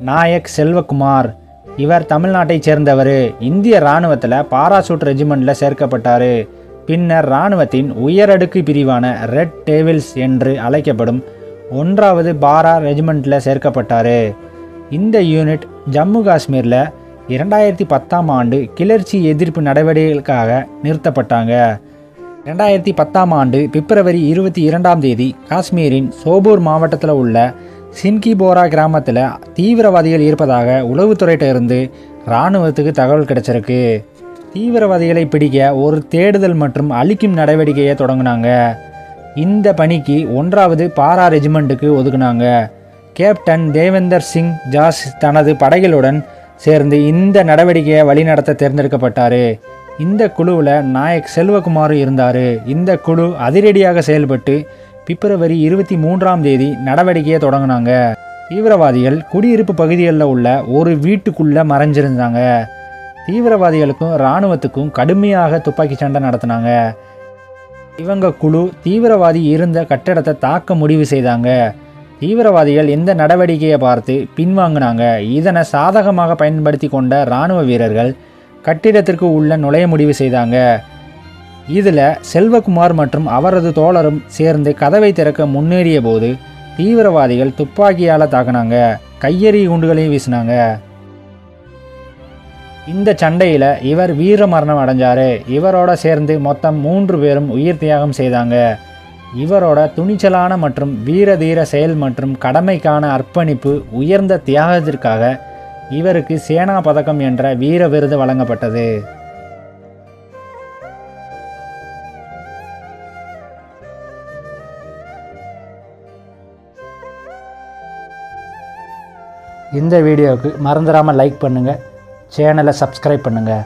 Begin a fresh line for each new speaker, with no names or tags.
நாயக் செல்வகுமார். இவர் தமிழ்நாட்டைச் சேர்ந்தவர். இந்திய இராணுவத்தில் பாராசூட் ரெஜிமெண்ட்டில் சேர்க்கப்பட்டார். பின்னர் இராணுவத்தின் உயரடுக்கு பிரிவான ரெட் டேவில்ஸ் என்று அழைக்கப்படும் 1வது பாரா ரெஜிமெண்ட்டில் சேர்க்கப்பட்டார். இந்த யூனிட் ஜம்மு காஷ்மீரில் 2010ஆம் ஆண்டு கிளர்ச்சி எதிர்ப்பு நடவடிக்கைகளுக்காக நிறுத்தப்பட்டாங்க. 2010ஆம் ஆண்டு பிப்ரவரி 22ஆம் தேதி காஷ்மீரின் சோபூர் மாவட்டத்தில் உள்ள சின்கிபோரா கிராமத்தில் தீவிரவாதிகள் இருப்பதாக உளவுத்துறையிட்ட இருந்து இராணுவத்துக்கு தகவல் கிடைச்சிருக்கு. தீவிரவாதிகளை பிடிக்க ஒரு தேடுதல் மற்றும் அழிக்கும் நடவடிக்கையை தொடங்கினாங்க. இந்த பணிக்கு 1வது பாரா ரெஜிமெண்ட்டுக்கு ஒதுக்குனாங்க. கேப்டன் தேவேந்தர் சிங் ஜாஸ் தனது படைகளுடன் சேர்ந்து இந்த நடவடிக்கையை வழிநடத்த தேர்ந்தெடுக்கப்பட்டார். இந்த குழுவில் நாயக் செல்வகுமார் இருந்தார். இந்த குழு அதிரடியாக செயல்பட்டு பிப்ரவரி 23ஆம் தேதி நடவடிக்கையை தொடங்கினாங்க. தீவிரவாதிகள் குடியிருப்பு பகுதிகளில் உள்ள ஒரு வீட்டுக்குள்ளே மறைஞ்சிருந்தாங்க. தீவிரவாதிகளுக்கும் இராணுவத்துக்கும் கடுமையாக துப்பாக்கி சண்டை நடத்தினாங்க. இவங்க குழு தீவிரவாதி இருந்த கட்டடத்தை தாக்க முடிவு செய்தாங்க. தீவிரவாதிகள் இந்த நடவடிக்கையை பார்த்து பின்வாங்கினாங்க. இதனை சாதகமாக பயன்படுத்தி கொண்ட இராணுவ வீரர்கள் கட்டிடத்திற்கு உள்ள நுழைய முடிவு செய்தாங்க. இதில் செல்வகுமார் மற்றும் அவரது தோழரும் சேர்ந்து கதவை திறக்க முன்னேறிய போது தீவிரவாதிகள் துப்பாக்கியால் தாக்கினாங்க. கையெறி குண்டுகளையும் வீசினாங்க. இந்த சண்டையில் இவர் வீர மரணம் அடைஞ்சார். இவரோட சேர்ந்து மொத்தம் 3 பேரும் உயிர் தியாகம் செய்தாங்க. இவரோட துணிச்சலான மற்றும் வீரதீர செயல் மற்றும் கடமைக்கான அர்ப்பணிப்பு உயர்ந்த தியாகத்திற்காக இவருக்கு சேனா பதக்கம் என்ற வீர விருது வழங்கப்பட்டது. இந்த வீடியோவுக்கு மறந்துடாமல் லைக் பண்ணுங்கள், சேனலை சப்ஸ்கிரைப் பண்ணுங்கள்.